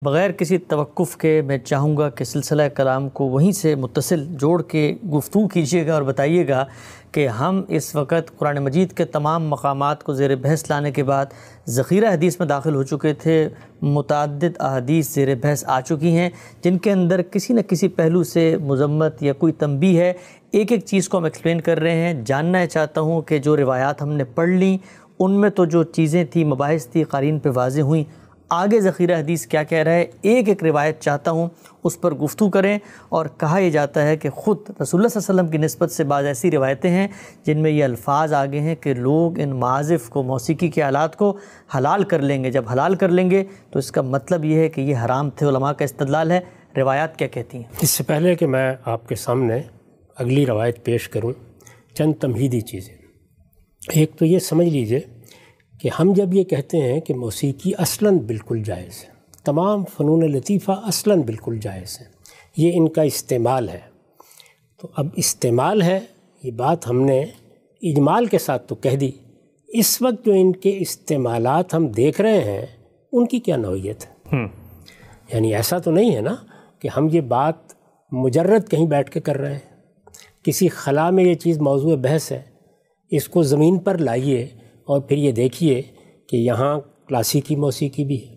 بغیر کسی توقف کے میں چاہوں گا کہ سلسلہ کلام کو وہیں سے متصل جوڑ کے گفتگو کیجیے گا اور بتائیے گا کہ ہم اس وقت قرآن مجید کے تمام مقامات کو زیر بحث لانے کے بعد ذخیرہ حدیث میں داخل ہو چکے تھے، متعدد احادیث زیر بحث آ چکی ہیں جن کے اندر کسی نہ کسی پہلو سے مذمت یا کوئی تنبیہ ہے۔ ایک ایک چیز کو ہم ایکسپلین کر رہے ہیں۔ جاننا چاہتا ہوں کہ جو روایات ہم نے پڑھ لیں ان میں تو جو چیزیں تھیں، مباحث تھی، قارئین پہ واضح ہوئیں، آگے ذخیرہ حدیث کیا کہہ رہا ہے، ایک ایک روایت چاہتا ہوں اس پر گفتگو کریں۔ اور کہا یہ جاتا ہے کہ خود رسول اللہ صلی اللہ علیہ وسلم کی نسبت سے بعض ایسی روایتیں ہیں جن میں یہ الفاظ آگے ہیں کہ لوگ ان معازف کو، موسیقی کے آلات کو حلال کر لیں گے۔ جب حلال کر لیں گے تو اس کا مطلب یہ ہے کہ یہ حرام تھے۔ علماء کا استدلال ہے، روایات کیا کہتی ہیں؟ اس سے پہلے کہ میں آپ کے سامنے اگلی روایت پیش کروں، چند تمہیدی چیزیں۔ ایک تو یہ سمجھ لیجئے کہ ہم جب یہ کہتے ہیں کہ موسیقی اصلاً بالکل جائز ہے، تمام فنون لطیفہ اصلاً بالکل جائز ہیں، یہ ان کا استعمال ہے، تو اب استعمال ہے، یہ بات ہم نے اجمال کے ساتھ تو کہہ دی۔ اس وقت جو ان کے استعمالات ہم دیکھ رہے ہیں ان کی کیا نوعیت ہے؟ یعنی ایسا تو نہیں ہے نا کہ ہم یہ بات مجرد کہیں بیٹھ کے کر رہے ہیں، کسی خلا میں یہ چیز موضوع بحث ہے، اس کو زمین پر لائیے اور پھر یہ دیکھیے کہ یہاں کلاسیکی موسیقی بھی ہے،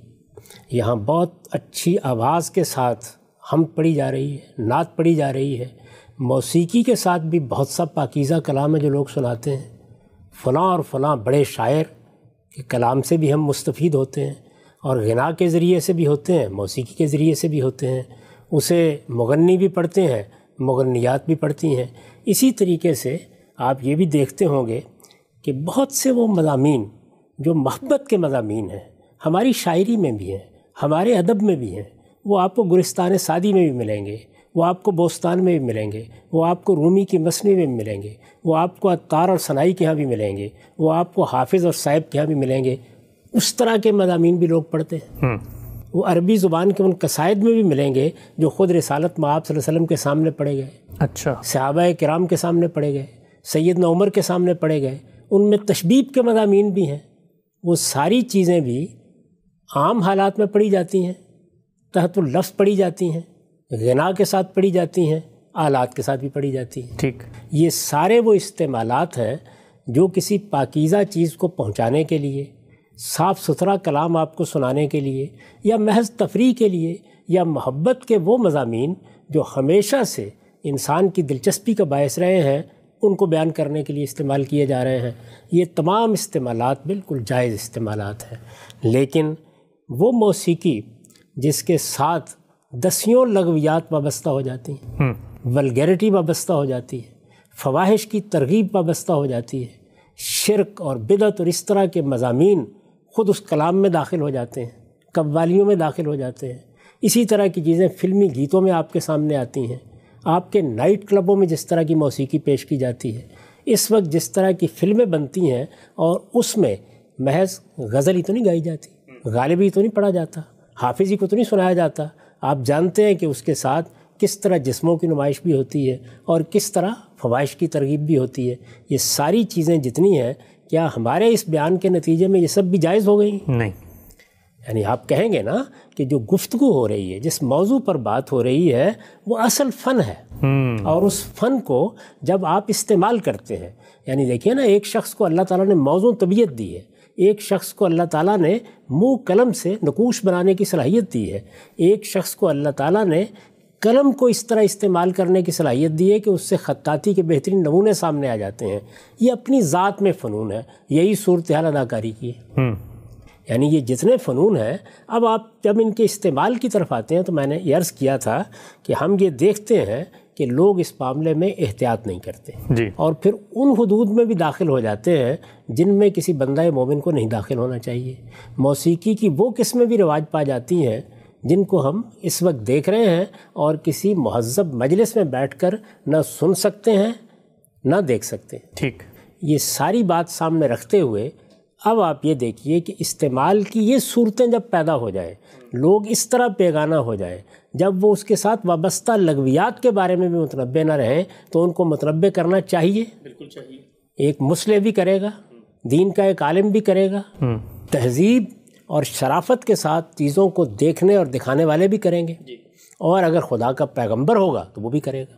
یہاں بہت اچھی آواز کے ساتھ حمد پڑھی جا رہی ہے، نعت پڑھی جا رہی ہے، موسیقی کے ساتھ بھی بہت سا پاکیزہ کلام ہے جو لوگ سناتے ہیں، فلاں اور فلاں بڑے شاعر کے کلام سے بھی ہم مستفید ہوتے ہیں، اور غنا کے ذریعے سے بھی ہوتے ہیں، موسیقی کے ذریعے سے بھی ہوتے ہیں، اسے مغنی بھی پڑھتے ہیں، مغنیات بھی پڑھتی ہیں۔ اسی طریقے سے آپ یہ بھی دیکھتے ہوں گے کہ بہت سے وہ مضامین جو محبت کے مضامین ہیں، ہماری شاعری میں بھی ہیں، ہمارے ادب میں بھی ہیں، وہ آپ کو گلستان سعدی میں بھی ملیں گے، وہ آپ کو بوستان میں بھی ملیں گے، وہ آپ کو رومی کی مثنوی میں بھی ملیں گے، وہ آپ کو عطار اور ثنائی کے ہاں بھی ملیں گے، وہ آپ کو حافظ اور صائب کے ہاں بھی ملیں گے۔ اس طرح کے مضامین بھی لوگ پڑھتے ہیں۔ وہ عربی زبان کے ان قصائد میں بھی ملیں گے جو خود رسالت مآب صلی اللہ علیہ وسلم کے سامنے پڑھے گئے، اچھا، صحابہ کرام کے سامنے پڑھے گئے، سیدنا عمر کے سامنے پڑھے گئے، ان میں تشبیب کے مضامین بھی ہیں۔ وہ ساری چیزیں بھی عام حالات میں پڑھی جاتی ہیں، تحت اللفظ پڑھی جاتی ہیں، غنا کے ساتھ پڑھی جاتی ہیں، آلات کے ساتھ بھی پڑھی جاتی ہیں۔ ٹھیک، یہ سارے وہ استعمالات ہیں جو کسی پاکیزہ چیز کو پہنچانے کے لیے، صاف ستھرا کلام آپ کو سنانے کے لیے، یا محض تفریح کے لیے، یا محبت کے وہ مضامین جو ہمیشہ سے انسان کی دلچسپی کا باعث رہے ہیں، ان کو بیان کرنے کے لیے استعمال کیے جا رہے ہیں۔ یہ تمام استعمالات بالکل جائز استعمالات ہیں، لیکن وہ موسیقی جس کے ساتھ دسیوں لغویات وابستہ ہو جاتی ہیں، ولگیرٹی وابستہ ہو جاتی ہے، فواحش کی ترغیب وابستہ ہو جاتی ہے، شرک اور بدعت اور اس طرح کے مضامین خود اس کلام میں داخل ہو جاتے ہیں، قوالیوں میں داخل ہو جاتے ہیں، اسی طرح کی چیزیں فلمی گیتوں میں آپ کے سامنے آتی ہیں، آپ کے نائٹ کلبوں میں جس طرح کی موسیقی پیش کی جاتی ہے، اس وقت جس طرح کی فلمیں بنتی ہیں اور اس میں محض غزل ہی تو نہیں گائی جاتی، غالبی تو نہیں پڑھا جاتا، حافظی کو تو نہیں سنایا جاتا، آپ جانتے ہیں کہ اس کے ساتھ کس طرح جسموں کی نمائش بھی ہوتی ہے اور کس طرح فواحش کی ترغیب بھی ہوتی ہے۔ یہ ساری چیزیں جتنی ہیں، کیا ہمارے اس بیان کے نتیجے میں یہ سب بھی جائز ہو گئی؟ نہیں، یعنی آپ کہیں گے نا کہ جو گفتگو ہو رہی ہے، جس موضوع پر بات ہو رہی ہے، وہ اصل فن ہے، اور اس فن کو جب آپ استعمال کرتے ہیں، یعنی دیکھیے نا، ایک شخص کو اللہ تعالیٰ نے موزوں طبیعت دی ہے، ایک شخص کو اللہ تعالیٰ نے منہ قلم سے نقوش بنانے کی صلاحیت دی ہے، ایک شخص کو اللہ تعالیٰ نے قلم کو اس طرح استعمال کرنے کی صلاحیت دی ہے کہ اس سے خطاطی کے بہترین نمونے سامنے آ جاتے ہیں۔ یہ اپنی ذات میں فنون ہے، یہی صورتحال اداکاری کی ہے۔ یعنی یہ جتنے فنون ہیں، اب آپ جب ان کے استعمال کی طرف آتے ہیں تو میں نے یہ عرض کیا تھا کہ ہم یہ دیکھتے ہیں کہ لوگ اس معاملے میں احتیاط نہیں کرتے، اور پھر ان حدود میں بھی داخل ہو جاتے ہیں جن میں کسی بندہ مومن کو نہیں داخل ہونا چاہیے۔ موسیقی کی وہ قسمیں بھی رواج پا جاتی ہیں جن کو ہم اس وقت دیکھ رہے ہیں اور کسی مہذب مجلس میں بیٹھ کر نہ سن سکتے ہیں نہ دیکھ سکتے ہیں۔ ٹھیک، یہ ساری بات سامنے رکھتے ہوئے اب آپ یہ دیکھیے کہ استعمال کی یہ صورتیں جب پیدا ہو جائیں، لوگ اس طرح بیگانہ ہو جائیں، جب وہ اس کے ساتھ وابستہ لغویات کے بارے میں بھی متنبع نہ رہیں، تو ان کو متنبع کرنا چاہیے، بالکل چاہیے۔ ایک مصلح بھی کرے گا، دین کا ایک عالم بھی کرے گا، تہذیب اور شرافت کے ساتھ چیزوں کو دیکھنے اور دکھانے والے بھی کریں گے، اور اگر خدا کا پیغمبر ہوگا تو وہ بھی کرے گا۔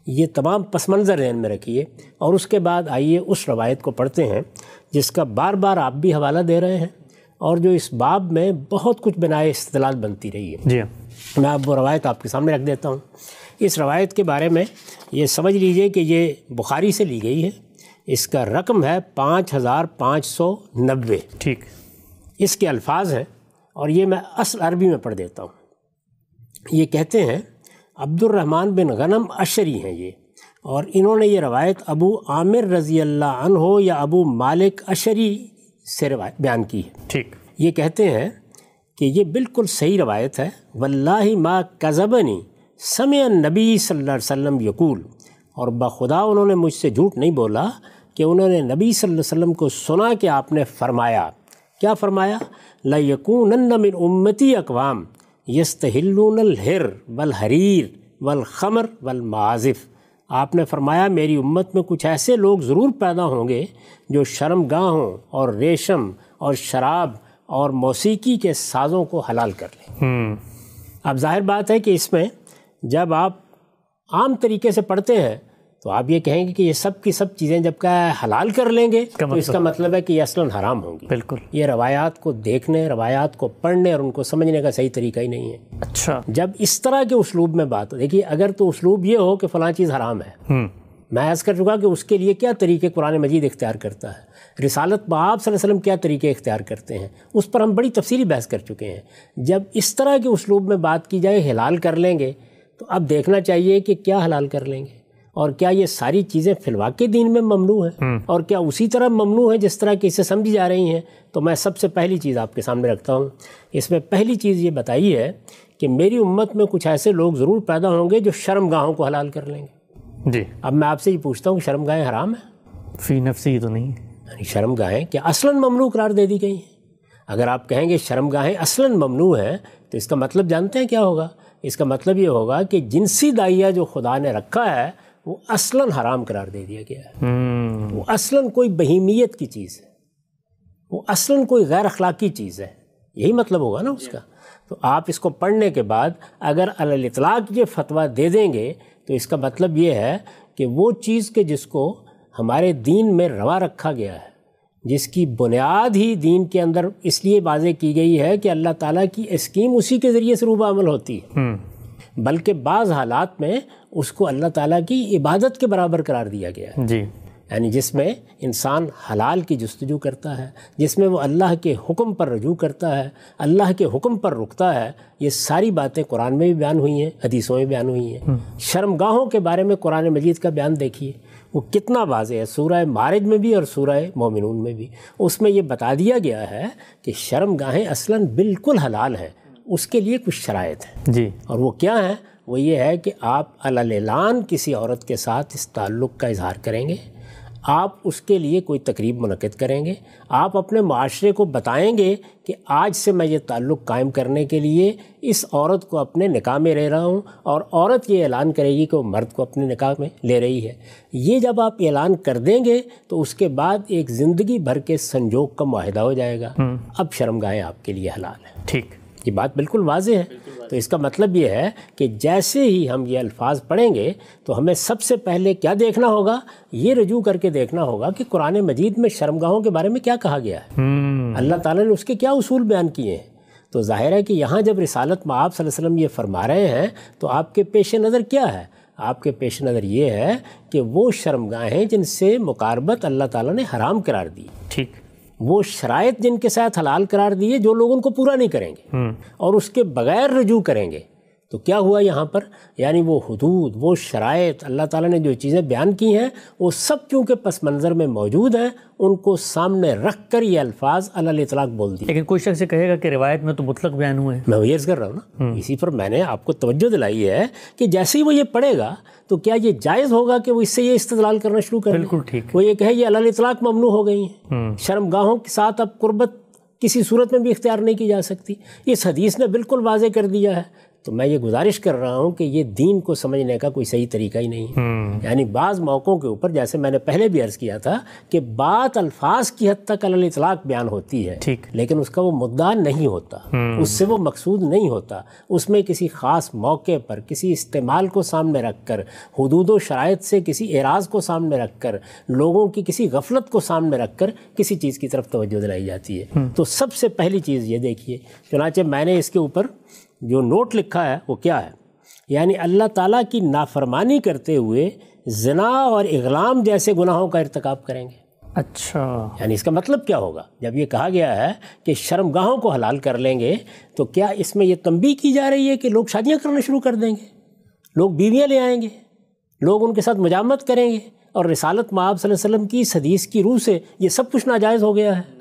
یہ تمام پس منظر ذہن میں رکھیے، اور اس کے بعد آئیے اس روایت کو پڑھتے ہیں جس کا بار بار آپ بھی حوالہ دے رہے ہیں، اور جو اس باب میں بہت کچھ بنائے استدلال بنتی رہی ہے۔ جی میں اب وہ روایت آپ کے سامنے رکھ دیتا ہوں۔ اس روایت کے بارے میں یہ سمجھ لیجئے کہ یہ بخاری سے لی گئی ہے، اس کا رقم ہے 5590۔ ٹھیک، اس کے الفاظ ہیں، اور یہ میں اصل عربی میں پڑھ دیتا ہوں۔ یہ کہتے ہیں عبد الرحمن بن غنم اشری ہیں یہ، اور انہوں نے یہ روایت ابو عامر رضی اللہ عنہ یا ابو مالک اشری سے روایت بیان کی ہے۔ ٹھیک، یہ کہتے ہیں کہ یہ بالکل صحیح روایت ہے۔ واللہ ما کذبنی سمع النبی صلی اللہ علیہ وسلم یقول، اور بخدا انہوں نے مجھ سے جھوٹ نہیں بولا کہ انہوں نے نبی صلی اللہ علیہ وسلم کو سنا کہ آپ نے فرمایا، کیا فرمایا؟ لَيَكُونَنَّ مِنْ أُمَّتِي أَقْوَامٌ يَسْتَحِلُّونَ الْحِرَّ وَالْحَرِيرَ وَالْخَمْرَ وَالْمَعَازِفَ۔ آپ نے فرمایا میری امت میں کچھ ایسے لوگ ضرور پیدا ہوں گے جو شرم گاہوں اور ریشم اور شراب اور موسیقی کے سازوں کو حلال کر لیں۔ اب ظاہر بات ہے کہ اس میں جب آپ عام طریقے سے پڑھتے ہیں تو آپ یہ کہیں گے کہ یہ سب کی سب چیزیں جب کہ حلال کر لیں گے تو اس کا مطلب ہے کہ یہ اصلاً حرام ہوں گی۔ بالکل، یہ روایات کو دیکھنے، روایات کو پڑھنے اور ان کو سمجھنے کا صحیح طریقہ ہی نہیں ہے۔ اچھا، جب اس طرح کے اسلوب میں بات ہو، دیکھیے اگر تو اسلوب یہ ہو کہ فلاں چیز حرام ہے، میں عرض کر چکا کہ اس کے لیے کیا طریقے قرآن مجید اختیار کرتا ہے، رسالت بآب صلی اللہ علیہ وسلم کیا طریقے اختیار کرتے ہیں، اس پر ہم بڑی تفصیلی بحث کر چکے ہیں۔ جب اس طرح کے اسلوب میں بات کی جائے حلال کر لیں گے، تو اب دیکھنا چاہیے کہ کیا حلال کر لیں گے، اور کیا یہ ساری چیزیں فی الواقع دین میں ممنوع ہیں، اور کیا اسی طرح ممنوع ہیں جس طرح کہ اسے سمجھی جا رہی ہیں۔ تو میں سب سے پہلی چیز آپ کے سامنے رکھتا ہوں، اس میں پہلی چیز یہ بتائی ہے کہ میری امت میں کچھ ایسے لوگ ضرور پیدا ہوں گے جو شرم گاہوں کو حلال کر لیں گے۔ جی، اب میں آپ سے یہ پوچھتا ہوں کہ شرم گاہیں حرام ہیں؟ فی نفسی تو نہیں، یعنی شرم گاہیں کیا اصلاً ممنوع قرار دے دی گئی ہیں؟ اگر آپ کہیں گے شرم گاہیں اصلاً ممنوع ہیں تو اس کا مطلب جانتے ہیں کیا ہوگا؟ اس کا مطلب یہ ہوگا کہ جنسی داعیہ جو خدا نے رکھا ہے وہ اصلاً حرام قرار دے دیا گیا ہے، وہ اصلاً کوئی بہیمیت کی چیز ہے، وہ اصلاً کوئی غیر اخلاقی چیز ہے، یہی مطلب ہوگا نا اس کا۔ تو آپ اس کو پڑھنے کے بعد اگر علی الاطلاق یہ فتویٰ دے دیں گے تو اس کا مطلب یہ ہے کہ وہ چیز کہ جس کو ہمارے دین میں روا رکھا گیا ہے، جس کی بنیاد ہی دین کے اندر اس لیے واضح کی گئی ہے کہ اللہ تعالیٰ کی اسکیم اسی کے ذریعے سے روبہ عمل ہوتی ہے، بلکہ بعض حالات میں اس کو اللہ تعالیٰ کی عبادت کے برابر قرار دیا گیا ہے۔ جی، یعنی جس میں انسان حلال کی جستجو کرتا ہے، جس میں وہ اللہ کے حکم پر رجوع کرتا ہے، اللہ کے حکم پر رکتا ہے، یہ ساری باتیں قرآن میں بھی بیان ہوئی ہیں، حدیثوں میں بیان ہوئی ہیں۔ شرم گاہوں کے بارے میں قرآن مجید کا بیان دیکھیے، وہ کتنا واضح ہے، سورہ معارج میں بھی اور سورہ مومنون میں بھی۔ اس میں یہ بتا دیا گیا ہے کہ شرم گاہیں اصلاً بالکل حلال ہیں، اس کے لیے کچھ شرائط ہیں، جی، اور وہ کیا ہیں؟ وہ یہ ہے کہ آپ علی الاعلان کسی عورت کے ساتھ اس تعلق کا اظہار کریں گے، آپ اس کے لیے کوئی تقریب منعقد کریں گے، آپ اپنے معاشرے کو بتائیں گے کہ آج سے میں یہ تعلق قائم کرنے کے لیے اس عورت کو اپنے نکاح میں رہ رہا ہوں، اور عورت یہ اعلان کرے گی کہ وہ مرد کو اپنے نکاح میں لے رہی ہے۔ یہ جب آپ اعلان کر دیں گے تو اس کے بعد ایک زندگی بھر کے سنجوگ کا معاہدہ ہو جائے گا، اب شرم گاہیں آپ کے لیے حلال ہیں۔ ٹھیک، یہ بات بالکل واضح ہے۔ تو اس کا مطلب یہ ہے کہ جیسے ہی ہم یہ الفاظ پڑھیں گے تو ہمیں سب سے پہلے کیا دیکھنا ہوگا؟ یہ رجوع کر کے دیکھنا ہوگا کہ قرآن مجید میں شرمگاہوں کے بارے میں کیا کہا گیا ہے، اللہ تعالیٰ نے اس کے کیا اصول بیان کیے ہیں۔ تو ظاہر ہے کہ یہاں جب رسالت مآب صلی اللہ علیہ وسلم یہ فرما رہے ہیں تو آپ کے پیش نظر کیا ہے؟ آپ کے پیش نظر یہ ہے کہ وہ شرمگاہیں جن سے مقاربت اللہ تعالیٰ نے حرام قرار دی، ٹھیک، وہ شرائط جن کے ساتھ حلال قرار دیے، جو لوگ ان کو پورا نہیں کریں گے اور اس کے بغیر رجوع کریں گے، تو کیا ہوا یہاں پر؟ یعنی وہ حدود، وہ شرائط اللہ تعالیٰ نے جو چیزیں بیان کی ہیں وہ سب چونکہ پس منظر میں موجود ہیں، ان کو سامنے رکھ کر یہ الفاظ علی الاطلاق بول دی۔ لیکن کوئی شخص یہ کہے گا کہ روایت میں تو مطلق بیان ہوئے ہیں۔ میں وہ عرض کر رہا ہوں نا، اسی پر میں نے آپ کو توجہ دلائی ہے کہ جیسے ہی وہ یہ پڑھے گا تو کیا یہ جائز ہوگا کہ وہ اس سے یہ استدلال کرنا شروع کر دے؟ بالکل ٹھیک، وہ یہ کہے یہ علی الاطلاق ممنوع ہو گئی ہیں، شرمگاہوں کے ساتھ اب قربت کسی صورت میں بھی اختیار نہیں کی جا سکتی۔ اس حدیث نے بالکل واضح کر دیا ہے تو میں یہ گزارش کر رہا ہوں کہ یہ دین کو سمجھنے کا کوئی صحیح طریقہ ہی نہیں ہے۔ یعنی بعض موقعوں کے اوپر جیسے میں نے پہلے بھی عرض کیا تھا کہ بات الفاظ کی حد تک علی الاطلاق بیان ہوتی ہے، لیکن اس کا وہ مدعا نہیں ہوتا، اس سے وہ مقصود نہیں ہوتا، اس میں کسی خاص موقع پر کسی استعمال کو سامنے رکھ کر، حدود و شرائط سے کسی اعراض کو سامنے رکھ کر، لوگوں کی کسی غفلت کو سامنے رکھ کر کسی چیز کی طرف توجہ دلائی جاتی ہے۔ تو سب سے پہلی چیز یہ دیکھیے، چنانچہ میں نے اس کے اوپر جو نوٹ لکھا ہے وہ کیا ہے، یعنی اللہ تعالیٰ کی نافرمانی کرتے ہوئے زنا اور اغلام جیسے گناہوں کا ارتکاب کریں گے۔ اچھا، یعنی اس کا مطلب کیا ہوگا؟ جب یہ کہا گیا ہے کہ شرمگاہوں کو حلال کر لیں گے، تو کیا اس میں یہ تنبیہ کی جا رہی ہے کہ لوگ شادیاں کرنا شروع کر دیں گے، لوگ بیویاں لے آئیں گے، لوگ ان کے ساتھ مجامت کریں گے، اور رسالت مآب صلی اللہ علیہ وسلم کی اس حدیث کی روح سے یہ سب کچھ ناجائز ہو گیا ہے؟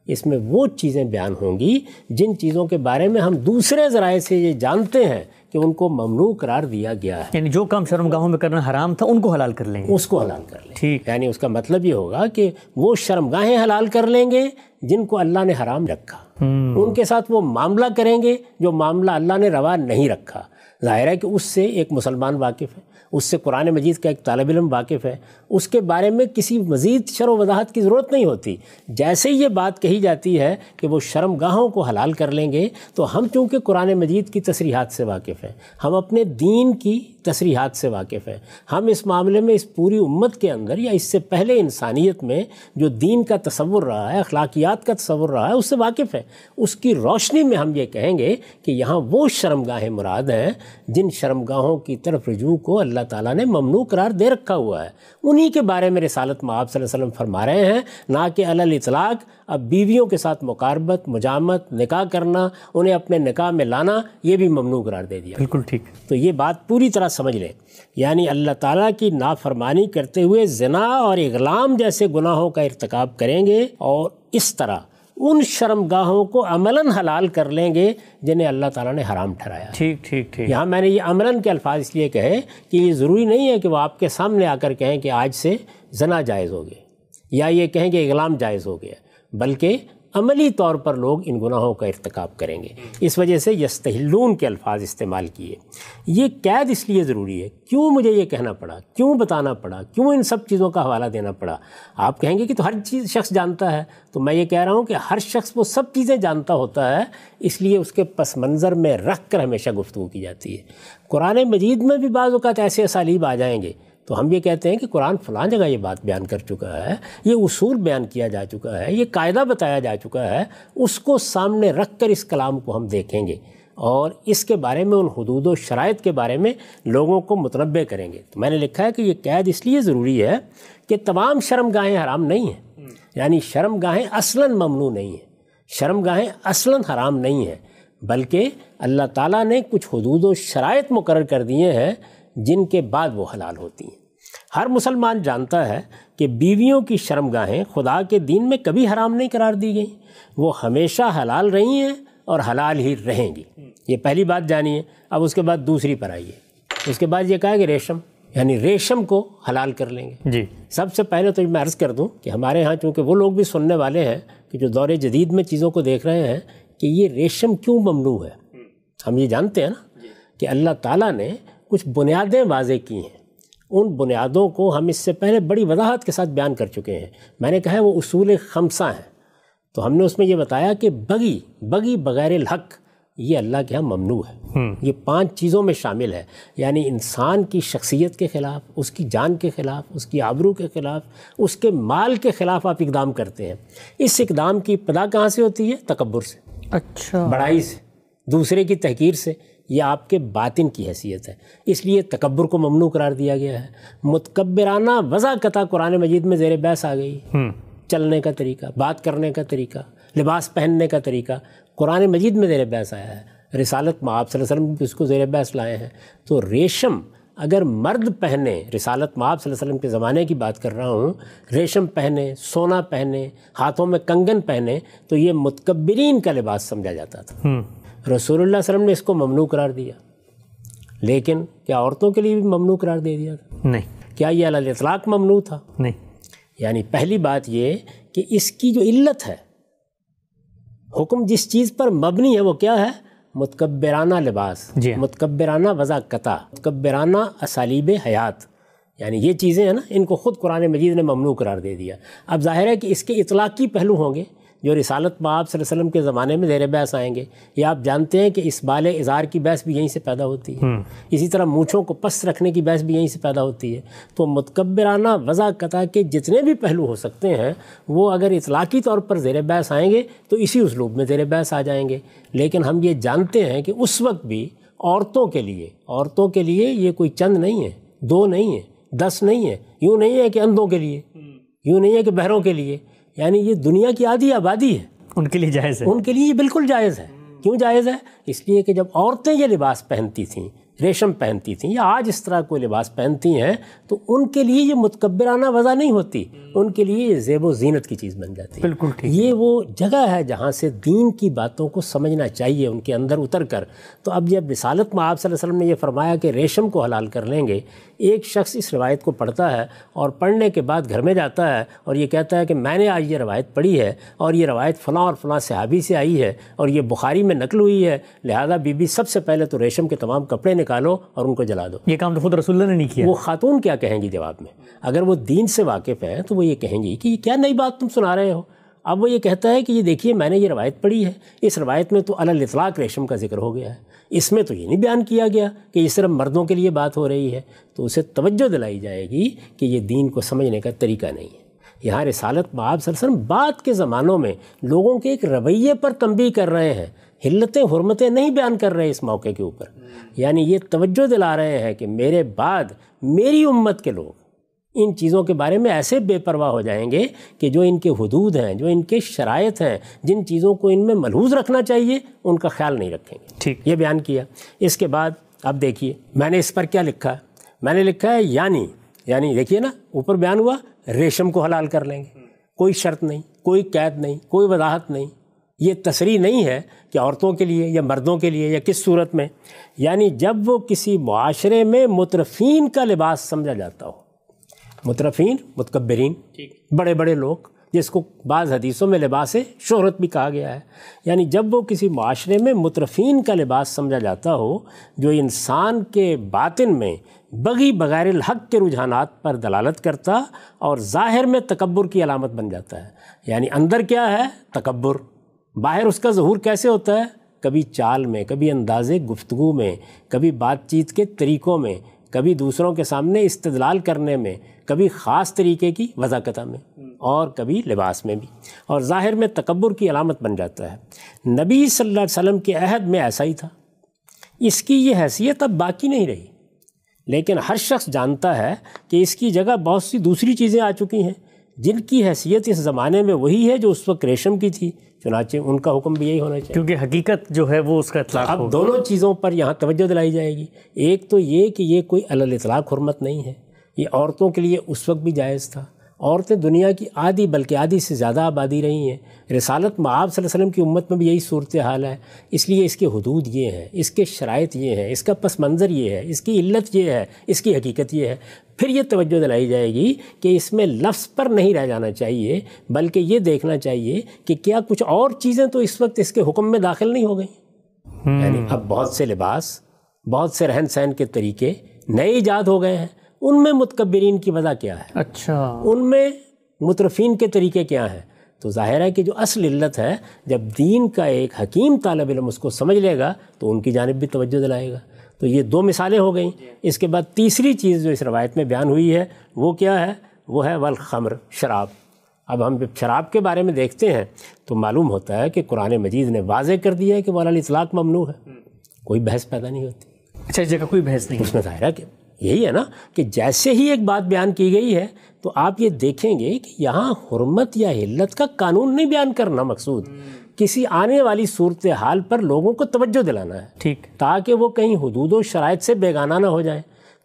اس میں وہ چیزیں بیان ہوں گی جن چیزوں کے بارے میں ہم دوسرے ذرائع سے یہ جانتے ہیں کہ ان کو ممنوع قرار دیا گیا ہے۔ یعنی جو کام شرمگاہوں میں کرنا حرام تھا ان کو حلال کر لیں گے، اس کو حلال کر لیں گے۔ ٹھیک، یعنی اس کا مطلب یہ ہوگا کہ وہ شرمگاہیں حلال کر لیں گے جن کو اللہ نے حرام رکھا، ان کے ساتھ وہ معاملہ کریں گے جو معاملہ اللہ نے روا نہیں رکھا۔ ظاہر ہے کہ اس سے ایک مسلمان واقف ہے، اس سے قرآن مجید کا ایک طالب علم واقف ہے، اس کے بارے میں کسی مزید شرح و وضاحت کی ضرورت نہیں ہوتی۔ جیسے یہ بات کہی جاتی ہے کہ وہ شرمگاہوں کو حلال کر لیں گے، تو ہم چونکہ قرآن مجید کی تصریحات سے واقف ہیں، ہم اپنے دین کی تصریحات سے واقف ہیں، ہم اس معاملے میں اس پوری امت کے اندر یا اس سے پہلے انسانیت میں جو دین کا تصور رہا ہے، اخلاقیات کا تصور رہا ہے، اس سے واقف ہیں۔ اس کی روشنی میں ہم یہ کہیں گے کہ یہاں وہ شرمگاہیں مراد ہیں جن شرمگاہوں کی طرف رجوع کو اللہ تعالیٰ نے ممنوع قرار دے رکھا ہوا ہے، انہی کے بارے میں رسالت مآب صلی اللہ علیہ وسلم فرما رہے ہیں، نہ کہ علی الاطلاق اب بیویوں کے ساتھ مقاربت، مجامت، نکاح کرنا، انہیں اپنے نکاح میں لانا، یہ بھی ممنوع قرار دے دیا۔ بالکل ٹھیک۔ تو یہ بات پوری طرح سمجھ لیں، یعنی اللہ تعالیٰ کی نافرمانی کرتے ہوئے زنا اور اغلام جیسے گناہوں کا ارتکاب کریں گے، اور اس طرح ان شرمگاہوں کو عملاً حلال کر لیں گے جنہیں اللہ تعالیٰ نے حرام ٹھہرایا۔ ٹھیک ٹھیک ٹھیک۔ یہاں میں نے یہ عملاً کے الفاظ اس لیے کہے کہ یہ ضروری نہیں ہے کہ وہ آپ کے سامنے آ کر کہیں کہ آج سے زنا جائز ہو گیا، یا یہ کہیں کہ اغلام جائز ہو گیا، بلکہ عملی طور پر لوگ ان گناہوں کا ارتکاب کریں گے۔ اس وجہ سے یستحلون کے الفاظ استعمال کیے۔ یہ قید اس لیے ضروری ہے، کیوں مجھے یہ کہنا پڑا، کیوں بتانا پڑا، کیوں ان سب چیزوں کا حوالہ دینا پڑا؟ آپ کہیں گے کہ تو ہر چیز شخص جانتا ہے، تو میں یہ کہہ رہا ہوں کہ ہر شخص وہ سب چیزیں جانتا ہوتا ہے، اس لیے اس کے پس منظر میں رکھ کر ہمیشہ گفتگو کی جاتی ہے۔ قرآن مجید میں بھی بعض اوقات ایسے اسالیب آ جائیں گے تو ہم یہ کہتے ہیں کہ قرآن فلاں جگہ یہ بات بیان کر چکا ہے، یہ اصول بیان کیا جا چکا ہے، یہ قاعدہ بتایا جا چکا ہے، اس کو سامنے رکھ کر اس کلام کو ہم دیکھیں گے اور اس کے بارے میں، ان حدود و شرائط کے بارے میں لوگوں کو متنبع کریں گے۔ تو میں نے لکھا ہے کہ یہ قید اس لیے ضروری ہے کہ تمام شرمگاہیں حرام نہیں ہیں، یعنی شرمگاہیں اصلاً ممنوع نہیں ہیں، شرمگاہیں اصلاً حرام نہیں ہیں، بلکہ اللہ تعالیٰ نے کچھ حدود و شرائط مقرر کر دیے ہیں جن کے بعد وہ حلال ہوتی ہیں۔ ہر مسلمان جانتا ہے کہ بیویوں کی شرمگاہیں خدا کے دین میں کبھی حرام نہیں قرار دی گئیں، وہ ہمیشہ حلال رہی ہیں اور حلال ہی رہیں گی۔ یہ پہلی بات جانیے۔ اب اس کے بعد دوسری پر آئیے۔ اس کے بعد یہ کہا کہ ریشم، یعنی ریشم کو حلال کر لیں گے۔ جی، سب سے پہلے تو میں عرض کر دوں کہ ہمارے ہاں چونکہ وہ لوگ بھی سننے والے ہیں کہ جو دور جدید میں چیزوں کو دیکھ رہے ہیں کہ یہ ریشم کیوں ممنوع ہے، ہم یہ جانتے ہیں نا کہ اللہ تعالیٰ نے کچھ بنیادیں واضح کی ہیں، ان بنیادوں کو ہم اس سے پہلے بڑی وضاحت کے ساتھ بیان کر چکے ہیں۔ میں نے کہا ہے وہ اصول خمسہ ہیں، تو ہم نے اس میں یہ بتایا کہ بغی بغیر الحق یہ اللہ کے ہاں ممنوع ہے، یہ 5 چیزوں میں شامل ہے، یعنی انسان کی شخصیت کے خلاف، اس کی جان کے خلاف، اس کی آبرو کے خلاف، اس کے مال کے خلاف آپ اقدام کرتے ہیں۔ اس اقدام کی ابتدا کہاں سے ہوتی ہے؟ تکبر سے، اچھا، بڑائی سے، دوسرے کی تحقیر سے۔ یہ آپ کے باطن کی حیثیت ہے، اس لیے تکبر کو ممنوع قرار دیا گیا ہے۔ متکبرانہ وضاقتہ قرآن مجید میں زیر بحث آ گئی، چلنے کا طریقہ، بات کرنے کا طریقہ، لباس پہننے کا طریقہ قرآن مجید میں زیر بحث آیا ہے۔ رسالت مآب صلی اللہ علیہ وسلم بھی اس کو زیر بحث لائے ہیں۔ تو ریشم اگر مرد پہنے، رسالت مآب صلی اللہ علیہ وسلم کے زمانے کی بات کر رہا ہوں، ریشم پہنے، سونا پہنے، ہاتھوں میں کنگن پہنے، تو یہ متکبرین کا لباس سمجھا جاتا تھا۔ رسول اللہ صلی اللہ علیہ وسلم نے اس کو ممنوع قرار دیا، لیکن کیا عورتوں کے لیے بھی ممنوع قرار دے دیا تھا؟ نہیں۔ کیا یہ علی الاطلاق ممنوع تھا؟ نہیں۔ یعنی پہلی بات یہ کہ اس کی جو علت ہے، حکم جس چیز پر مبنی ہے وہ کیا ہے؟ متکبرانہ لباس، متکبرانہ وضع قطع، متکبرانہ اسالیب حیات، یعنی یہ چیزیں ہیں نا، ان کو خود قرآن مجید نے ممنوع قرار دے دیا۔ اب ظاہر ہے کہ اس کے اطلاقی پہلو ہوں گے جو رسالت مآب صلی اللہ علیہ وسلم کے زمانے میں زیر بحث آئیں گے۔ یہ آپ جانتے ہیں کہ اس بال ازار کی بحث بھی یہیں سے پیدا ہوتی ہے، اسی طرح مونچھوں کو پست رکھنے کی بحث بھی یہیں سے پیدا ہوتی ہے۔ تو متکبرانہ وضع قطع کے جتنے بھی پہلو ہو سکتے ہیں وہ اگر اطلاقی طور پر زیر بحث آئیں گے تو اسی اسلوب میں زیر بحث آ جائیں گے۔ لیکن ہم یہ جانتے ہیں کہ اس وقت بھی عورتوں کے لیے یہ کوئی چند نہیں ہے، 2 نہیں ہے، 10 نہیں ہے، یوں نہیں ہے کہ اندھوں کے لیے، یوں نہیں ہے کہ بہروں کے لیے، یعنی یہ دنیا کی آدھی آبادی ہے، ان کے لیے جائز ہے، ان کے لیے یہ بالکل جائز ہے۔ کیوں جائز ہے؟ اس لیے کہ جب عورتیں یہ لباس پہنتی تھیں، ریشم پہنتی تھیں یا آج اس طرح کوئی لباس پہنتی ہیں، تو ان کے لیے یہ متکبرانہ وضع نہیں ہوتی، ان کے لیے یہ زیب و زینت کی چیز بن جاتی ہے۔ بالکل ٹھیک۔ یہ وہ جگہ ہے جہاں سے دین کی باتوں کو سمجھنا چاہیے ان کے اندر اتر کر۔ تو اب جب رسالت مآب صلی اللہ علیہ وسلم نے یہ فرمایا کہ ریشم کو حلال کر لیں گے، ایک شخص اس روایت کو پڑھتا ہے اور پڑھنے کے بعد گھر میں جاتا ہے اور یہ کہتا ہے کہ میں نے آج یہ روایت پڑھی ہے اور یہ روایت فلاں اور فلاں صحابی سے آئی ہے اور یہ بخاری میں نقل ہوئی ہے، لہذا بی بی سب سے پہلے تو ریشم کے تمام کپڑے نکالو اور ان کو جلا دو۔ یہ کام تو خود رسول اللہ نے نہیں کیا۔ وہ خاتون کیا کہیں گی جواب میں؟ اگر وہ دین سے واقف ہیں تو وہ یہ کہیں گی کہ یہ کیا نئی بات تم سنا رہے ہو۔ اب وہ یہ کہتا ہے کہ یہ دیکھیے میں نے یہ روایت پڑھی ہے، اس روایت میں تو علی الاطلاق ریشم کا ذکر ہو گیا ہے، اس میں تو یہ نہیں بیان کیا گیا کہ یہ صرف مردوں کے لیے بات ہو رہی ہے۔ تو اسے توجہ دلائی جائے گی کہ یہ دین کو سمجھنے کا طریقہ نہیں ہے۔ یہاں رسالت مآب صلی اللہ علیہ وسلم بعد کے زمانوں میں لوگوں کے ایک رویے پر تنبیہ کر رہے ہیں، حلتیں حرمتیں نہیں بیان کر رہے اس موقع کے اوپر، یعنی یہ توجہ دلا رہے ہیں کہ میرے بعد میری امت کے لوگ ان چیزوں کے بارے میں ایسے بے پرواہ ہو جائیں گے کہ جو ان کے حدود ہیں، جو ان کے شرائط ہیں، جن چیزوں کو ان میں ملحوظ رکھنا چاہیے ان کا خیال نہیں رکھیں گے۔ ٹھیک، یہ بیان کیا۔ اس کے بعد اب دیکھیے میں نے اس پر کیا لکھا ہے، میں نے لکھا ہے یعنی دیکھیے نا، اوپر بیان ہوا ریشم کو حلال کر لیں گے، کوئی شرط نہیں، کوئی قید نہیں، کوئی وضاحت نہیں، یہ تصریح نہیں ہے کہ عورتوں کے لیے یا مردوں کے لیے یا کس صورت میں، یعنی جب وہ کسی معاشرے میں مترفین کا لباس سمجھا جاتا ہو، مترفین متکبرین بڑے بڑے لوگ، جس کو بعض حدیثوں میں لباس شہرت بھی کہا گیا ہے، یعنی جب وہ کسی معاشرے میں مترفین کا لباس سمجھا جاتا ہو جو انسان کے باطن میں بغی بغیر الحق کے رجحانات پر دلالت کرتا اور ظاہر میں تکبر کی علامت بن جاتا ہے۔ یعنی اندر کیا ہے؟ تکبر، باہر اس کا ظہور کیسے ہوتا ہے؟ کبھی چال میں، کبھی انداز گفتگو میں، کبھی بات چیت کے طریقوں میں، کبھی دوسروں کے سامنے استدلال کرنے میں، کبھی خاص طریقے کی وضاقتہ میں، اور کبھی لباس میں بھی، اور ظاہر میں تکبر کی علامت بن جاتا ہے۔ نبی صلی اللہ علیہ وسلم کے عہد میں ایسا ہی تھا، اس کی یہ حیثیت اب باقی نہیں رہی، لیکن ہر شخص جانتا ہے کہ اس کی جگہ بہت سی دوسری چیزیں آ چکی ہیں جن کی حیثیت اس زمانے میں وہی ہے جو اس وقت ریشم کی تھی، چنانچہ ان کا حکم بھی یہی ہونا چاہیے، کیونکہ حقیقت جو ہے وہ اس کا اطلاق اب دونوں چیزوں پر یہاں توجہ دلائی جائے گی۔ ایک تو یہ کہ یہ کوئی علی الاطلاق حرمت نہیں ہے، یہ عورتوں کے لیے اس وقت بھی جائز تھا۔ عورتیں دنیا کی آدھی بلکہ آدھی سے زیادہ آبادی رہی ہیں، رسالت مآب صلی اللہ علیہ وسلم کی امت میں بھی یہی صورتحال ہے، اس لیے اس کے حدود یہ ہیں، اس کے شرائط یہ ہیں، اس کا پس منظر یہ ہے، اس کی علت یہ ہے، اس کی حقیقت یہ ہے۔ پھر یہ توجہ دلائی جائے گی کہ اس میں لفظ پر نہیں رہ جانا چاہیے، بلکہ یہ دیکھنا چاہیے کہ کیا کچھ اور چیزیں تو اس وقت اس کے حکم میں داخل نہیں ہو گئیں۔ یعنی اب بہت سے لباس، بہت سے رہن سہن کے طریقے نئے ایجاد ہو گئے ہیں، ان میں متکبرین کی وجہ کیا ہے، اچھا ان میں مترفین کے طریقے کیا ہیں؟ تو ظاہر ہے کہ جو اصل علت ہے، جب دین کا ایک حکیم طالب علم اس کو سمجھ لے گا تو ان کی جانب بھی توجہ دلائے گا۔ تو یہ 2 مثالیں ہو گئیں۔ اس کے بعد تیسری چیز جو اس روایت میں بیان ہوئی ہے وہ کیا ہے؟ وہ ہے والخمر، شراب۔ اب ہم جب شراب کے بارے میں دیکھتے ہیں تو معلوم ہوتا ہے کہ قرآن مجید نے واضح کر دیا ہے کہ وہ علی الاطلاق ممنوع ہے، کوئی بحث پیدا نہیں ہوتی۔ اچھا، اس جگہ کوئی بحث نہیں، اس میں ظاہر ہے کہ یہی ہے نا کہ جیسے ہی ایک بات بیان کی گئی ہے تو آپ یہ دیکھیں گے کہ یہاں حرمت یا حلت کا قانون نہیں بیان کرنا مقصود، کسی آنے والی صورتحال پر لوگوں کو توجہ دلانا ہے، ٹھیک، تاکہ وہ کہیں حدود و شرائط سے بیگانہ نہ ہو جائیں۔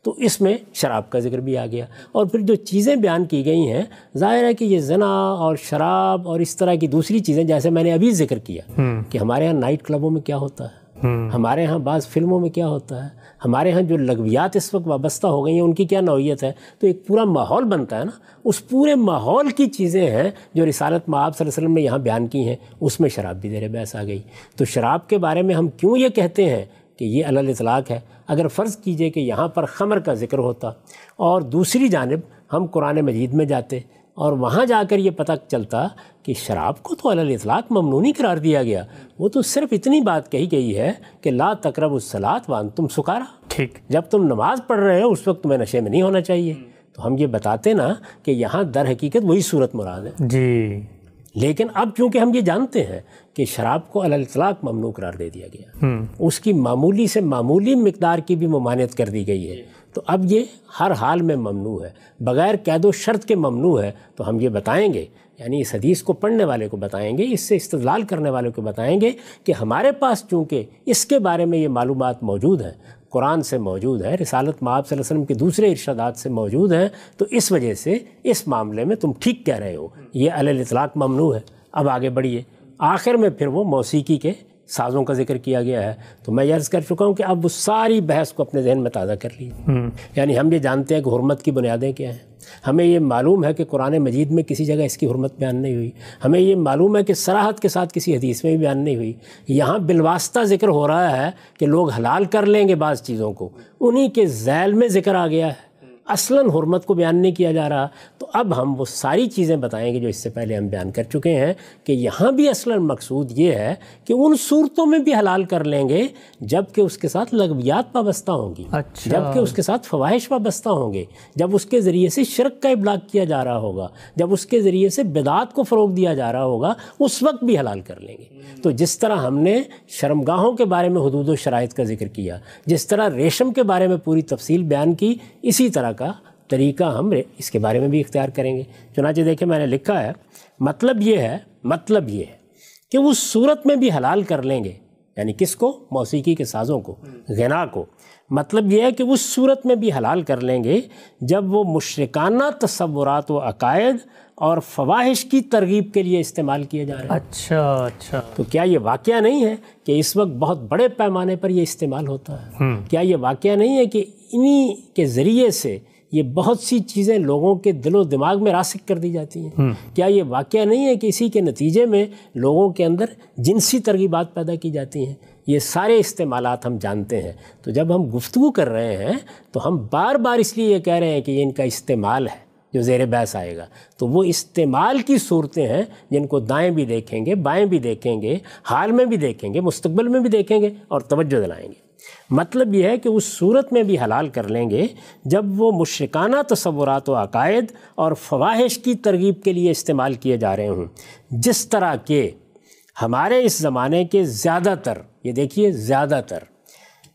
تو اس میں شراب کا ذکر بھی آ گیا، اور پھر جو چیزیں بیان کی گئی ہیں ظاہر ہے کہ یہ زنا اور شراب اور اس طرح کی دوسری چیزیں، جیسے میں نے ابھی ذکر کیا کہ ہمارے ہاں نائٹ کلبوں میں کیا ہوتا ہے، ہمارے ہاں بعض فلموں میں کیا ہوتا ہے، ہمارے ہاں جو لغویات اس وقت وابستہ ہو گئی ہیں ان کی کیا نوعیت ہے، تو ایک پورا ماحول بنتا ہے نا، اس پورے ماحول کی چیزیں ہیں جو رسالت مآب صلی اللہ علیہ وسلم نے یہاں بیان کی ہیں، اس میں شراب بھی زیر بحث آ گئی۔ تو شراب کے بارے میں ہم کیوں یہ کہتے ہیں کہ یہ علی الاطلاق ہے؟ اگر فرض کیجئے کہ یہاں پر خمر کا ذکر ہوتا اور دوسری جانب ہم قرآن مجید میں جاتے اور وہاں جا کر یہ پتہ چلتا کہ شراب کو تو علی الاطلاق ممنوع نہیں قرار دیا گیا، وہ تو صرف اتنی بات کہی گئی ہے کہ لا تقربوا الصلاۃ وانتم سکارا، ٹھیک، جب تم نماز پڑھ رہے ہو اس وقت تمہیں نشے میں نہیں ہونا چاہیے۔ تو ہم یہ بتاتے نا کہ یہاں در حقیقت وہی صورت مراد ہے جی۔ لیکن اب چونکہ ہم یہ جانتے ہیں کہ شراب کو علی الاطلاق ممنوع قرار دے دیا گیا، اس کی معمولی سے معمولی مقدار کی بھی ممانعت کر دی گئی ہے، تو اب یہ ہر حال میں ممنوع ہے، بغیر قید و شرط کے ممنوع ہے۔ تو ہم یہ بتائیں گے، یعنی اس حدیث کو پڑھنے والے کو بتائیں گے، اس سے استدلال کرنے والے کو بتائیں گے کہ ہمارے پاس چونکہ اس کے بارے میں یہ معلومات موجود ہیں، قرآن سے موجود ہے، رسالت مآب صلی اللہ علیہ وسلم کے دوسرے ارشادات سے موجود ہیں، تو اس وجہ سے اس معاملے میں تم ٹھیک کہہ رہے ہو، یہ علی الاطلاق ممنوع ہے۔ اب آگے بڑھیے، آخر میں پھر وہ موسیقی کے سازوں کا ذکر کیا گیا ہے۔ تو میں یہ عرض کر چکا ہوں کہ اب وہ ساری بحث کو اپنے ذہن میں تازہ کر لیجیے۔ یعنی ہم یہ جانتے ہیں کہ حرمت کی بنیادیں کیا ہیں، ہمیں یہ معلوم ہے کہ قرآن مجید میں کسی جگہ اس کی حرمت بیان نہیں ہوئی، ہمیں یہ معلوم ہے کہ صراحت کے ساتھ کسی حدیث میں بھی بیان نہیں ہوئی۔ یہاں بالواسطہ ذکر ہو رہا ہے کہ لوگ حلال کر لیں گے بعض چیزوں کو، انہی کے ذیل میں ذکر آ گیا ہے، اصلاً حرمت کو بیان نہیں کیا جا رہا۔ تو اب ہم وہ ساری چیزیں بتائیں گے جو اس سے پہلے ہم بیان کر چکے ہیں کہ یہاں بھی اصلاً مقصود یہ ہے کہ ان صورتوں میں بھی حلال کر لیں گے جب کہ اس کے ساتھ لغویات وابستہ ہوں گی، جب کہ اس کے ساتھ فواحش وابستہ ہوں گے، جب اس کے ذریعے سے شرک کا ابلاغ کیا جا رہا ہوگا، جب اس کے ذریعے سے بدعات کو فروغ دیا جا رہا ہوگا، اس وقت بھی حلال کر لیں گے۔ تو جس طرح ہم نے شرمگاہوں کے بارے میں حدود و شرائط کا ذکر کیا، جس طرح ریشم کے بارے میں پوری تفصیل بیان کی، اسی طرح کا طریقہ ہم اس کے بارے میں بھی اختیار کریں گے۔ چنانچہ دیکھیں میں نے لکھا ہے، مطلب یہ ہے کہ اس صورت میں بھی حلال کر لیں گے، یعنی کس کو؟ موسیقی کے سازوں کو، غنا کو۔ مطلب یہ ہے کہ اس صورت میں بھی حلال کر لیں گے جب وہ مشرکانہ تصورات و عقائد اور فواحش کی ترغیب کے لیے استعمال کیے جا رہے ہیں۔ اچھا۔ تو کیا یہ واقعہ نہیں ہے کہ اس وقت بہت بڑے پیمانے پر یہ استعمال ہوتا ہے؟ کیا یہ واقعہ نہیں ہے کہ انہی کے ذریعے سے یہ بہت سی چیزیں لوگوں کے دل و دماغ میں راسخ کر دی جاتی ہیں؟ کیا یہ واقعہ نہیں ہے کہ اسی کے نتیجے میں لوگوں کے اندر جنسی ترغیبات پیدا کی جاتی ہیں؟ یہ سارے استعمالات ہم جانتے ہیں۔ تو جب ہم گفتگو کر رہے ہیں تو ہم بار بار اس لیے یہ کہہ رہے ہیں کہ یہ ان کا استعمال ہے جو زیر بحث آئے گا۔ تو وہ استعمال کی صورتیں ہیں جن کو دائیں بھی دیکھیں گے، بائیں بھی دیکھیں گے، حال میں بھی دیکھیں گے، مستقبل میں بھی دیکھیں گے اور توجہ دلائیں گے۔ مطلب یہ ہے کہ اس صورت میں بھی حلال کر لیں گے جب وہ مشرکانہ تصورات و عقائد اور فواحش کی ترغیب کے لیے استعمال کیے جا رہے ہوں، جس طرح کہ ہمارے اس زمانے کے زیادہ تر، یہ دیکھیے زیادہ تر،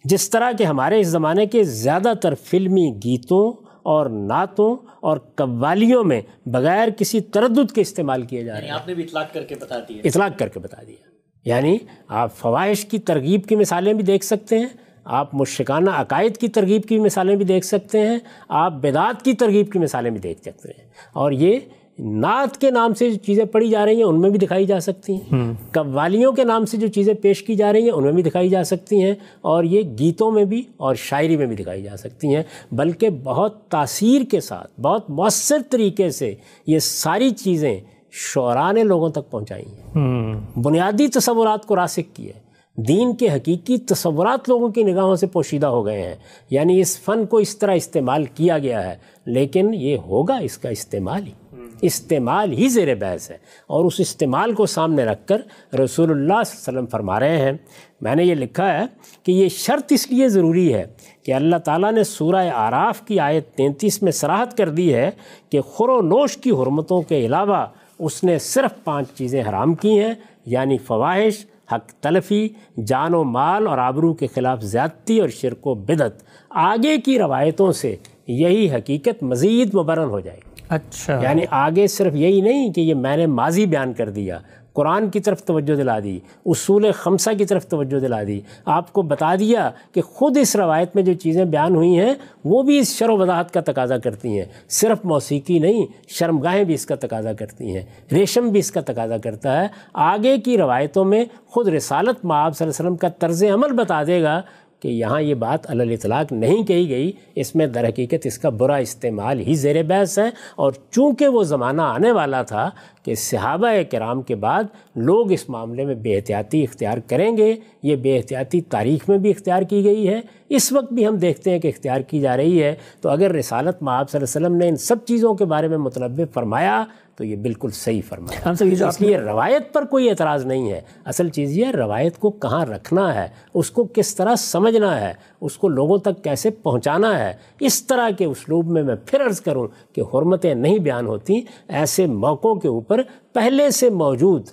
جس طرح کہ ہمارے اس زمانے کے زیادہ تر فلمی گیتوں اور نعتوں اور قوالیوں میں بغیر کسی تردد کے استعمال کیے جا رہے ہیں۔ آپ نے بھی اطلاق کر کے بتا دیا۔ اطلاق کر کے بتا دیا، یعنی آپ فواحش کی ترغیب کی مثالیں بھی دیکھ سکتے ہیں، آپ مشرکانہ عقائد کی ترغیب کی مثالیں بھی دیکھ سکتے ہیں، آپ بدعات کی ترغیب کی مثالیں بھی دیکھ سکتے ہیں، اور یہ نعت کے نام سے جو چیزیں پڑھی جا رہی ہیں ان میں بھی دکھائی جا سکتی ہیں، قوالیوں کے نام سے جو چیزیں پیش کی جا رہی ہیں ان میں بھی دکھائی جا سکتی ہیں، اور یہ گیتوں میں بھی اور شاعری میں بھی دکھائی جا سکتی ہیں، بلکہ بہت تاثیر کے ساتھ، بہت مؤثر طریقے سے یہ ساری چیزیں شعراء نے لوگوں تک پہنچائی ہیں، بنیادی تصورات کو راسخ کیے، دین کے حقیقی تصورات لوگوں کی نگاہوں سے پوشیدہ ہو گئے ہیں۔ یعنی اس فن کو اس طرح استعمال کیا گیا ہے، لیکن یہ ہوگا اس کا استعمال ہی زیر بحث ہے، اور اس استعمال کو سامنے رکھ کر رسول اللہ صلی اللہ علیہ وسلم فرما رہے ہیں، میں نے یہ لکھا ہے کہ یہ شرط اس لیے ضروری ہے کہ اللہ تعالیٰ نے سورہ اعراف کی آیت 33 میں صراحت کر دی ہے کہ خور و نوش کی حرمتوں کے علاوہ اس نے صرف 5 چیزیں حرام کی ہیں، یعنی فواحش، حق تلفی، جان و مال اور آبرو کے خلاف زیادتی اور شرک و بدعت۔ آگے کی روایتوں سے یہی حقیقت مزید مبرہن ہو جائے گی۔ اچھا، یعنی آگے صرف یہی نہیں کہ یہ میں نے ماضی بیان کر دیا، قرآن کی طرف توجہ دلا دی، اصول خمسہ کی طرف توجہ دلا دی، آپ کو بتا دیا کہ خود اس روایت میں جو چیزیں بیان ہوئی ہیں وہ بھی اس شرح و وضاحت کا تقاضا کرتی ہیں، صرف موسیقی نہیں، شرمگاہیں بھی اس کا تقاضا کرتی ہیں، ریشم بھی اس کا تقاضا کرتا ہے۔ آگے کی روایتوں میں خود رسالت مآب صلی اللہ علیہ وسلم کا طرز عمل بتا دے گا کہ یہاں یہ بات علی الاطلاق نہیں کہی گئی، اس میں در حقیقت اس کا برا استعمال ہی زیر بحث ہے۔ اور چونکہ وہ زمانہ آنے والا تھا کہ صحابہ کرام کے بعد لوگ اس معاملے میں بے احتیاطی اختیار کریں گے، یہ بے احتیاطی تاریخ میں بھی اختیار کی گئی ہے، اس وقت بھی ہم دیکھتے ہیں کہ اختیار کی جا رہی ہے۔ تو اگر رسالت مآب صلی اللہ علیہ وسلم نے ان سب چیزوں کے بارے میں متنبہ فرمایا تو یہ بالکل صحیح فرمایا۔ اس لیے روایت پر کوئی اعتراض نہیں ہے، اصل چیز یہ ہے روایت کو کہاں رکھنا ہے، اس کو کس طرح سمجھنا ہے، اس کو لوگوں تک کیسے پہنچانا ہے۔ اس طرح کے اسلوب میں پھر عرض کروں کہ حرمتیں نہیں بیان ہوتی، ایسے موقعوں کے اوپر پہلے سے موجود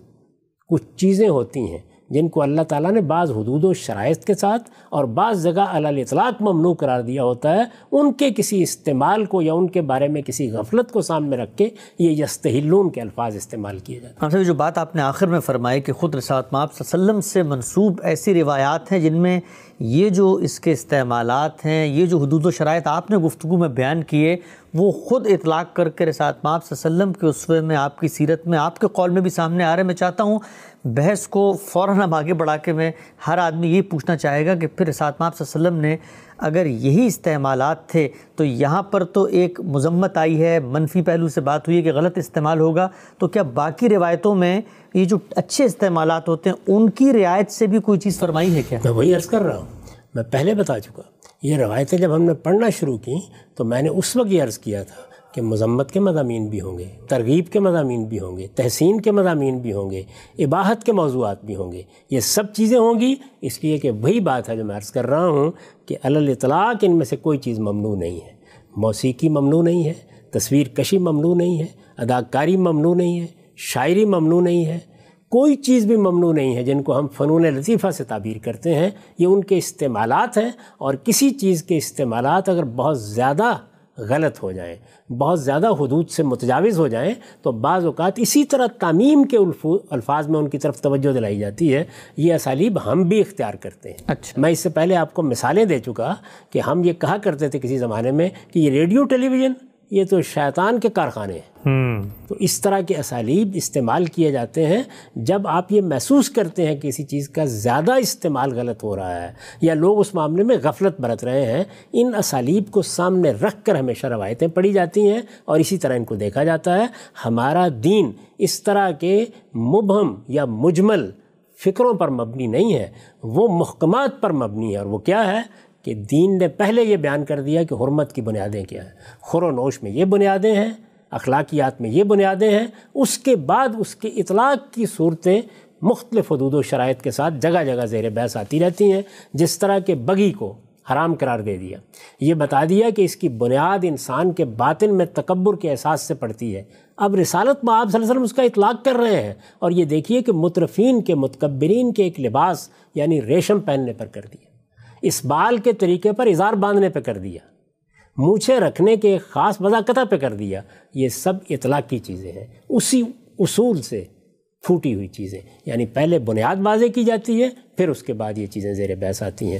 کچھ چیزیں ہوتی ہیں جن کو اللہ تعالیٰ نے بعض حدود و شرائط کے ساتھ اور بعض جگہ علی الاطلاق ممنوع قرار دیا ہوتا ہے، ان کے کسی استعمال کو یا ان کے بارے میں کسی غفلت کو سامنے رکھ کے یہ یستحلون کے الفاظ استعمال کیے جاتے ہیں۔ ہم سے جو بات آپ نے آخر میں فرمائی کہ خود رسالت مآب صلی اللہ علیہ وسلم سے منسوب ایسی روایات ہیں جن میں یہ جو اس کے استعمالات ہیں، یہ جو حدود و شرائط آپ نے گفتگو میں بیان کیے، وہ خود اطلاق کر کے رسالت مآب صلی اللہ علیہ وسلم کے اسوے میں، آپ کی سیرت میں، آپ کے قول میں بھی سامنے آ رہے ہیں۔ میں چاہتا ہوں بحث کو فوراً اب آگے بڑھا کے میں ہر آدمی یہ پوچھنا چاہے گا کہ پھر رسالت مآب صلی اللہ علیہ وسلم نے اگر یہی استعمالات تھے تو یہاں پر تو ایک مذمت آئی ہے، منفی پہلو سے بات ہوئی ہے کہ غلط استعمال ہوگا، تو کیا باقی روایتوں میں یہ جو اچھے استعمالات ہوتے ہیں ان کی رعایت سے بھی کوئی چیز فرمائی ہے کیا؟ میں وہی عرض کر رہا ہوں، میں پہلے بتا چکا، یہ روایتیں جب ہم نے پڑھنا شروع کی تو میں نے اس وقت یہ عرض کیا تھا کہ مذمت کے مضامین بھی ہوں گے، ترغیب کے مضامین بھی ہوں گے، تحسین کے مضامین بھی ہوں گے، اباحت کے موضوعات بھی ہوں گے، یہ سب چیزیں ہوں گی، اس لیے کہ وہی بات ہے جو میں عرض کر رہا ہوں کہ علی الاطلاق ان میں سے کوئی چیز ممنوع نہیں ہے۔ موسیقی ممنوع نہیں ہے، تصویر کشی ممنوع نہیں ہے، اداکاری ممنوع نہیں ہے، شاعری ممنوع نہیں ہے، کوئی چیز بھی ممنوع نہیں ہے جن کو ہم فنون لطیفہ سے تعبیر کرتے ہیں، یہ ان کے استعمالات ہیں۔ اور کسی چیز کے استعمالات اگر بہت زیادہ غلط ہو جائیں، بہت زیادہ حدود سے متجاوز ہو جائیں تو بعض اوقات اسی طرح تعمیم کے الفاظ میں ان کی طرف توجہ دلائی جاتی ہے۔ یہ اسالیب ہم بھی اختیار کرتے ہیں۔ اچھا، میں اس سے پہلے آپ کو مثالیں دے چکا کہ ہم یہ کہا کرتے تھے کسی زمانے میں کہ یہ ریڈیو ٹیلی ویژن یہ تو شیطان کے کارخانے ہیں۔ تو اس طرح کے اسالیب استعمال کیے جاتے ہیں جب آپ یہ محسوس کرتے ہیں کہ کسی چیز کا زیادہ استعمال غلط ہو رہا ہے یا لوگ اس معاملے میں غفلت برت رہے ہیں۔ ان اسالیب کو سامنے رکھ کر ہمیشہ روایتیں پڑھی جاتی ہیں اور اسی طرح ان کو دیکھا جاتا ہے۔ ہمارا دین اس طرح کے مبہم یا مجمل فکروں پر مبنی نہیں ہے، وہ محکمات پر مبنی ہے۔ اور وہ کیا ہے کہ دین نے پہلے یہ بیان کر دیا کہ حرمت کی بنیادیں کیا ہیں، خور و نوش میں یہ بنیادیں ہیں، اخلاقیات میں یہ بنیادیں ہیں، اس کے بعد اس کے اطلاق کی صورتیں مختلف حدود و شرائط کے ساتھ جگہ جگہ زیر بحث آتی رہتی ہیں۔ جس طرح کہ بغی کو حرام قرار دے دیا، یہ بتا دیا کہ اس کی بنیاد انسان کے باطن میں تکبر کے احساس سے پڑتی ہے۔ اب رسالت مآب صلی اللہ علیہ وسلم اس کا اطلاق کر رہے ہیں، اور یہ دیکھیے کہ مترفین کے، متکبرین کے ایک لباس یعنی ریشم پہننے پر کر دیا، اس بال کے طریقے پر ازار باندھنے پہ کر دیا، مونچھیں رکھنے کے خاص وضاقتہ پہ کر دیا۔ یہ سب اطلاق کی چیزیں ہیں، اسی اصول سے پھوٹی ہوئی چیزیں، یعنی پہلے بنیاد واضح کی جاتی ہے، پھر اس کے بعد یہ چیزیں زیر بحث آتی ہیں۔